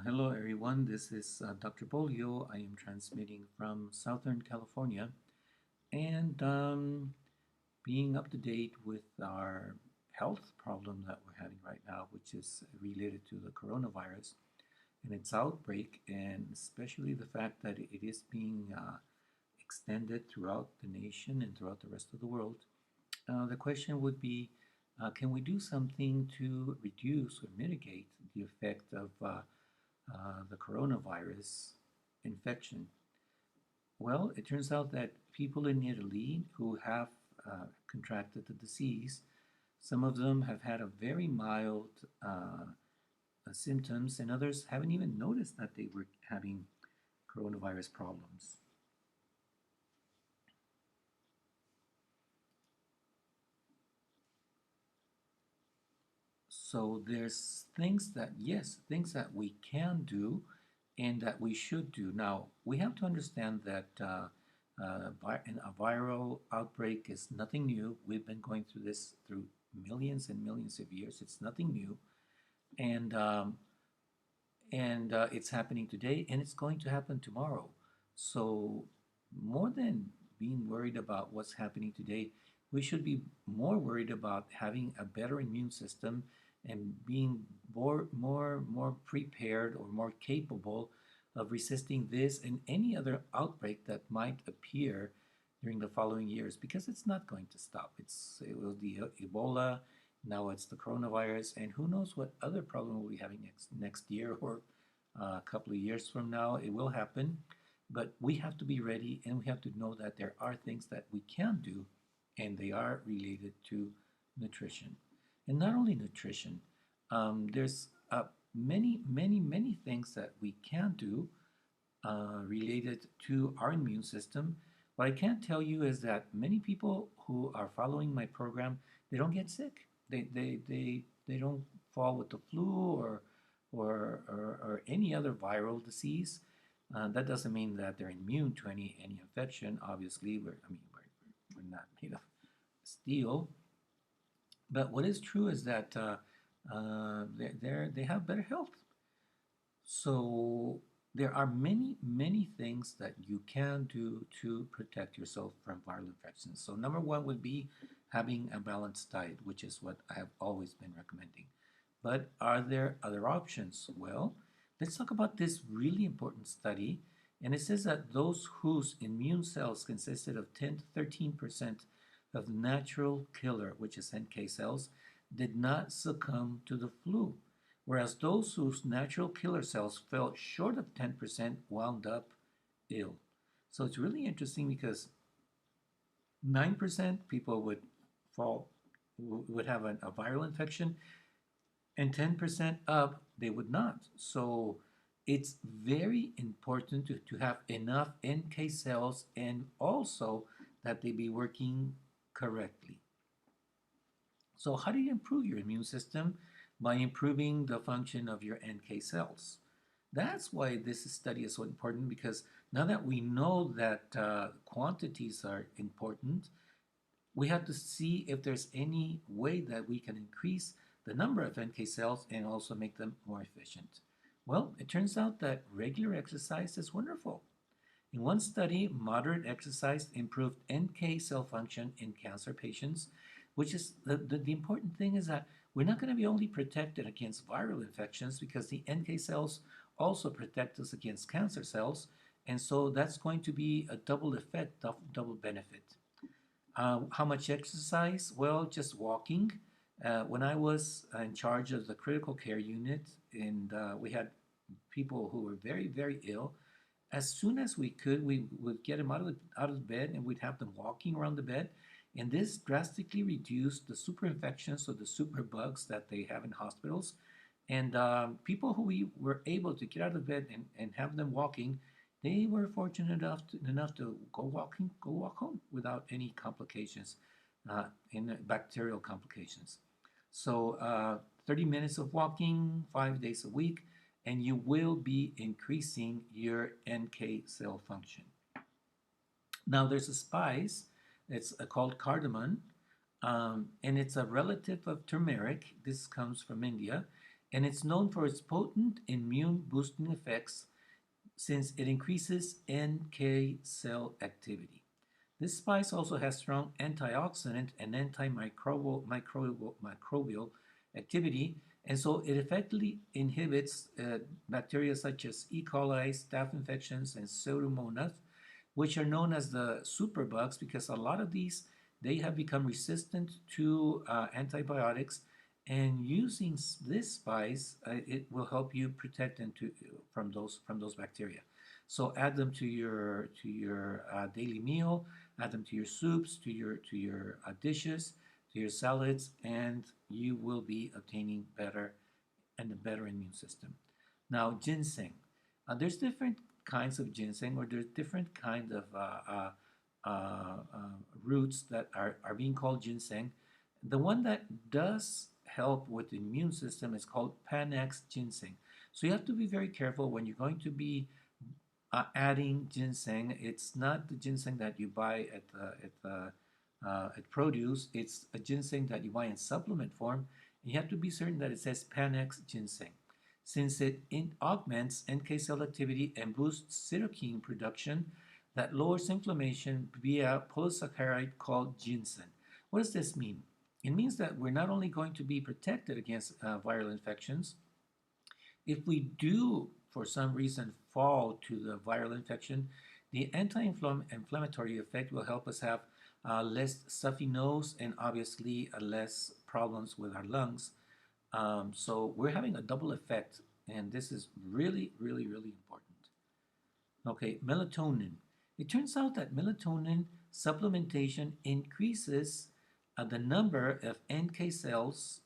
Hello everyone, this is Dr. Bolio. I am transmitting from Southern California and being up to date with our health problem that we're having right now, which is related to the coronavirus and its outbreak, and especially the fact that it is being extended throughout the nation and throughout the rest of the world. The question would be, can we do something to reduce or mitigate the effect of the coronavirus infection? Well, it turns out that people in Italy who have contracted the disease, some of them have had a very mild symptoms, and others haven't even noticed that they were having coronavirus problems. So there's things that, yes, things that we can do and that we should do. Now, we have to understand that a viral outbreak is nothing new. We've been going through this through millions and millions of years. It's nothing new. And it's happening today, and it's going to happen tomorrow. So more than being worried about what's happening today, we should be more worried about having a better immune system and being more prepared or more capable of resisting this and any other outbreak that might appear during the following years, because it's not going to stop. It was the Ebola, now it's the coronavirus, and who knows what other problem we'll be having next year or a couple of years from now. It will happen, but we have to be ready, and we have to know that there are things that we can do, and they are related to nutrition. And not only nutrition, there's many things that we can do related to our immune system. What I can't tell you is that many people who are following my program, they don't get sick. They don't fall with the flu or any other viral disease. That doesn't mean that they're immune to any infection. Obviously, we're not made of steel. But what is true is that they have better health. So there are many things that you can do to protect yourself from viral infections. So number one would be having a balanced diet, which is what I have always been recommending. But are there other options? Well, let's talk about this really important study. And it says that those whose immune cells consisted of 10 to 13% of natural killer, which is NK cells, did not succumb to the flu, whereas those whose natural killer cells fell short of 10% wound up ill. So it's really interesting because 9% people would have a viral infection, and 10% up they would not. So it's very important to have enough NK cells, and also that they be working correctly. So how do you improve your immune system? By improving the function of your NK cells. That's why this study is so important, because now that we know that quantities are important, we have to see if there's any way that we can increase the number of NK cells and also make them more efficient. Well, it turns out that regular exercise is wonderful. In one study, moderate exercise improved NK cell function in cancer patients, which is the important thing is that we're not going to be only protected against viral infections, because the NK cells also protect us against cancer cells. And so that's going to be a double effect, double benefit. How much exercise? Well, just walking. When I was in charge of the critical care unit, and we had people who were very ill, as soon as we could, we would get them out of bed, and we'd have them walking around the bed. And this drastically reduced the super infections or the super bugs that they have in hospitals. And people who we were able to get out of bed and have them walking, they were fortunate enough to go walk home without any complications, in bacterial complications. So 30 minutes of walking, 5 days a week, and you will be increasing your NK cell function. Now there's a spice, it's called cardamon, and it's a relative of turmeric. This comes from India, and it's known for its potent immune boosting effects since it increases NK cell activity. This spice also has strong antioxidant and microbial activity, and so it effectively inhibits bacteria such as E. coli, staph infections, and Pseudomonas, which are known as the superbugs because a lot of these they have become resistant to antibiotics, and using this spice it will help you protect them from those bacteria. So add them to your daily meal, add them to your soups, to your dishes, to your salads, and you will be obtaining better and a better immune system. Now, ginseng. There's different kinds of ginseng, or there's different kind of roots that are being called ginseng. The one that does help with the immune system is called Panax ginseng. So you have to be very careful when you're going to be adding ginseng. It's not the ginseng that you buy at produce. It's a ginseng that you buy in supplement form. And you have to be certain that it says Panax ginseng, since it augments NK cell activity and boosts cytokine production that lowers inflammation via polysaccharide called ginseng. What does this mean? It means that we're not only going to be protected against viral infections, if we do, for some reason, fall to the viral infection, the anti-inflammatory effect will help us have less stuffy nose and obviously less problems with our lungs. So we're having a double effect, and this is really, really, really important. Okay, melatonin. It turns out that melatonin supplementation increases the number of NK cells.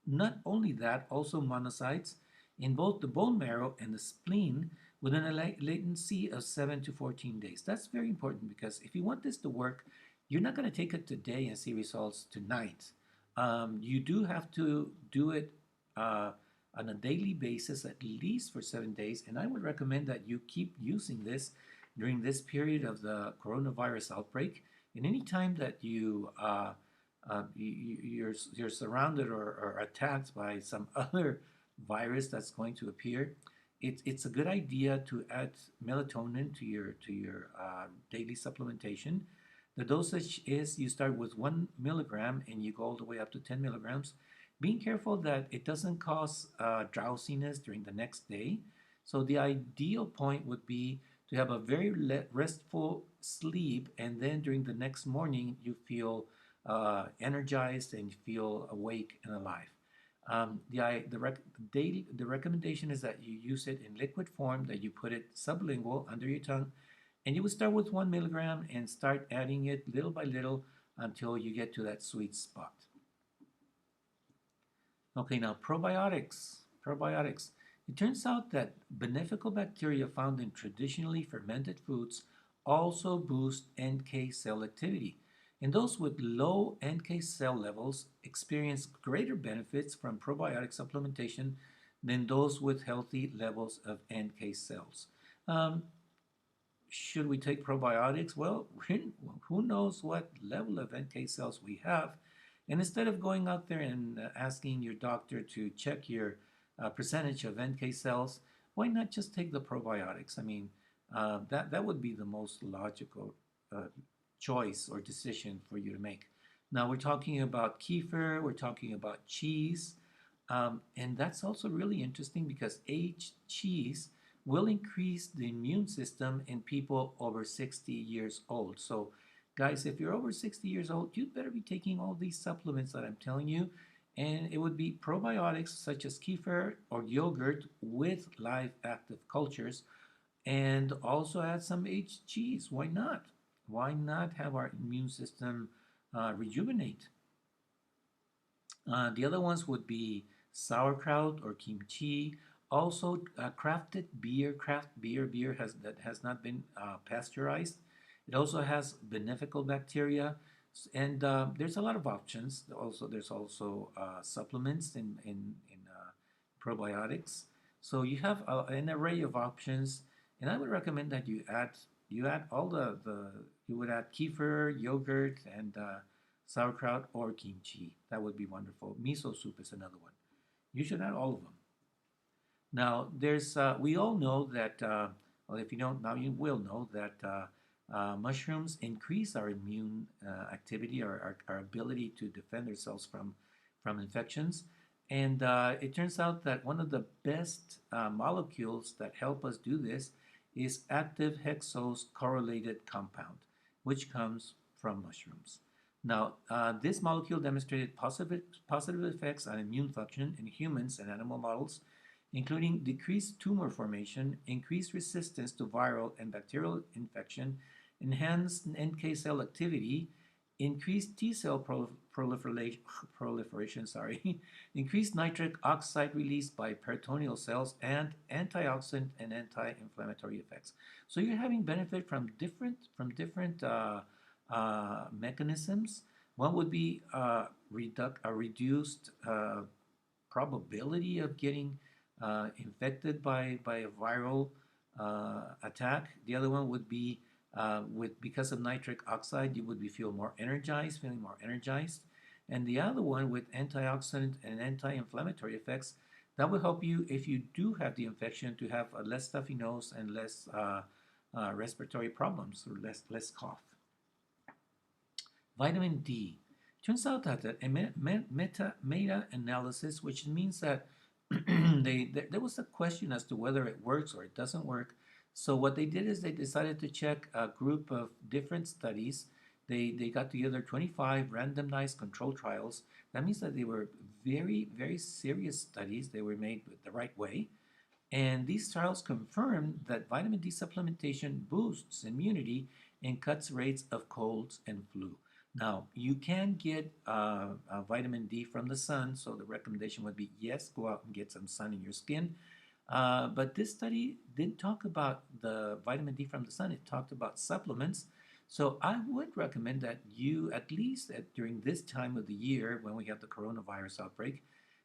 Not only that, also monocytes in both the bone marrow and the spleen within a latency of 7 to 14 days. That's very important because if you want this to work, you're not going to take it today and see results tonight. You do have to do it on a daily basis, at least for 7 days. And I would recommend that you keep using this during this period of the coronavirus outbreak. And any time that you're surrounded or attacked by some other virus that's going to appear, it's a good idea to add melatonin to your daily supplementation. The dosage is you start with 1 milligram and you go all the way up to 10 milligrams. Being careful that it doesn't cause drowsiness during the next day. So the ideal point would be to have a very restful sleep, and then during the next morning you feel energized and you feel awake and alive. The recommendation is that you use it in liquid form, that you put it sublingual under your tongue, and you would start with 1 milligram and start adding it little by little until you get to that sweet spot. Okay, now probiotics. Probiotics. It turns out that beneficial bacteria found in traditionally fermented foods also boost NK cell activity. And those with low NK cell levels experience greater benefits from probiotic supplementation than those with healthy levels of NK cells. Should we take probiotics? Well, who knows what level of NK cells we have. And instead of going out there and asking your doctor to check your percentage of NK cells, why not just take the probiotics? I mean, that would be the most logical choice or decision for you to make. Now we're talking about kefir, we're talking about cheese, and that's also really interesting because aged cheese will increase the immune system in people over 60 years old. So guys, if you're over 60 years old, you'd better be taking all these supplements that I'm telling you, and it would be probiotics such as kefir or yogurt with live active cultures, and also add some aged cheese. Why not? Why not have our immune system rejuvenate? The other ones would be sauerkraut or kimchi. Also, crafted beer, beer that has not been pasteurized. It also has beneficial bacteria, and there's a lot of options. Also, there's also supplements in probiotics. So you have an array of options, and I would recommend that you add all you would add kefir, yogurt, and sauerkraut or kimchi. That would be wonderful. Miso soup is another one. You should add all of them. Now, there's we all know that, well, if you don't now, you will know that mushrooms increase our immune activity, our ability to defend ourselves from infections. And it turns out that one of the best molecules that help us do this is active hexose correlated compound, which comes from mushrooms. Now, this molecule demonstrated positive effects on immune function in humans and animal models, including decreased tumor formation, increased resistance to viral and bacterial infection, enhanced NK cell activity, increased T cell proliferation, increased nitric oxide release by peritoneal cells, and antioxidant and anti-inflammatory effects. So you're having benefit from different mechanisms. One would be a reduced probability of getting infected by a viral attack. The other one would be because of nitric oxide, you would be feeling more energized. And the other one with antioxidant and anti-inflammatory effects, that will help you if you do have the infection to have a less stuffy nose and less respiratory problems or less cough. Vitamin D. Turns out that a meta-analysis, which means that there was a question as to whether it works or it doesn't work. So what they did is they decided to check a group of different studies. They got together 25 randomized control trials. That means that they were very, very serious studies. They were made the right way. And these trials confirmed that vitamin D supplementation boosts immunity and cuts rates of colds and flu. Now, you can get vitamin D from the sun, so the recommendation would be yes, go out and get some sun in your skin. But this study didn't talk about the vitamin D from the sun, it talked about supplements. So I would recommend that you, at least during this time of the year when we have the coronavirus outbreak,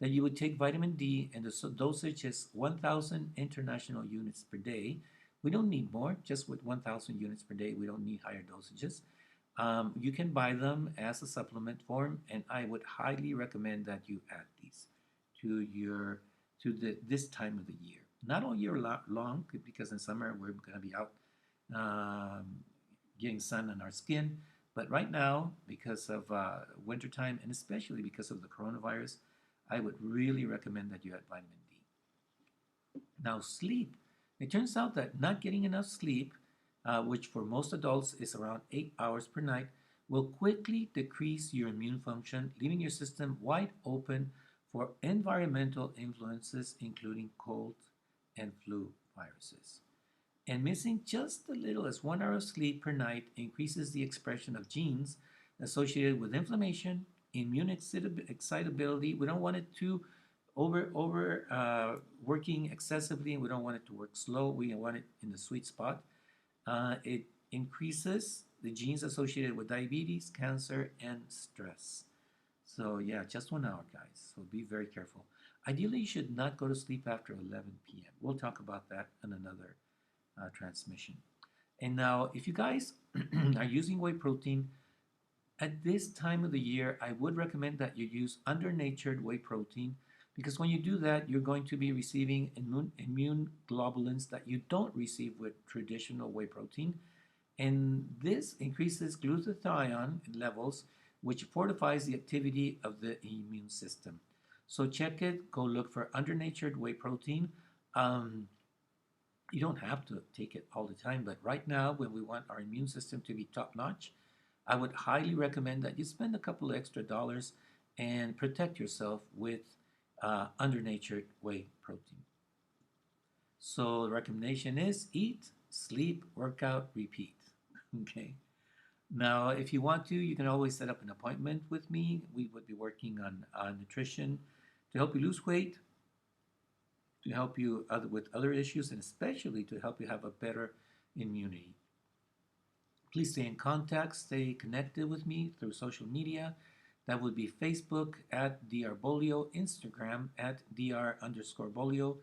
that you would take vitamin D, and the dosage is 1,000 international units per day. We don't need more, just with 1,000 units per day. We don't need higher dosages. You can buy them as a supplement form, and I would highly recommend that you add these to this time of the year. Not all year long, because in summer we're going to be out getting sun on our skin. But right now, because of wintertime, and especially because of the coronavirus, I would really recommend that you add vitamin D. Now, sleep. It turns out that not getting enough sleep, which for most adults is around 8 hours per night, will quickly decrease your immune function, leaving your system wide open for environmental influences, including cold and flu viruses. And missing just a little as 1 hour of sleep per night increases the expression of genes associated with inflammation, immune excitability. We don't want it to working excessively, and we don't want it to work slow. We want it in the sweet spot. It increases the genes associated with diabetes, cancer, and stress. So yeah, just 1 hour, guys. So be very careful. Ideally, you should not go to sleep after 11 p.m. We'll talk about that in another transmission. And now, if you guys are using whey protein, at this time of the year, I would recommend that you use undernatured whey protein, because when you do that, you're going to be receiving immune globulins that you don't receive with traditional whey protein. And this increases glutathione levels, which fortifies the activity of the immune system. So check it, go look for undernatured whey protein. You don't have to take it all the time, but right now, when we want our immune system to be top-notch, I would highly recommend that you spend a couple of extra dollars and protect yourself with undernatured whey protein. So the recommendation is eat, sleep, workout, repeat. Okay. Now, if you want to, you can always set up an appointment with me. We would be working on nutrition to help you lose weight, to help you with other issues, and especially to help you have a better immunity. Please stay in contact, stay connected with me through social media. That would be Facebook at Dr. Bolio, Instagram at Dr_Bolio,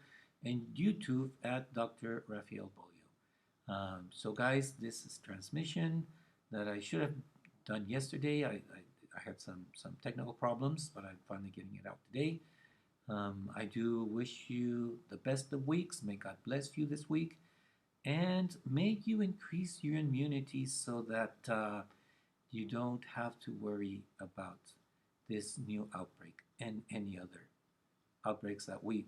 and YouTube at Dr. Rafael Bolio. So guys, this is transmission that I should have done yesterday. I had some technical problems, but I'm finally getting it out today. I do wish you the best of weeks. May God bless you this week. And may you increase your immunity so that you don't have to worry about this new outbreak and any other outbreaks that we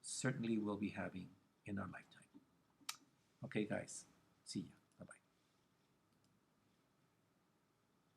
certainly will be having in our lifetime. Okay, guys, see ya.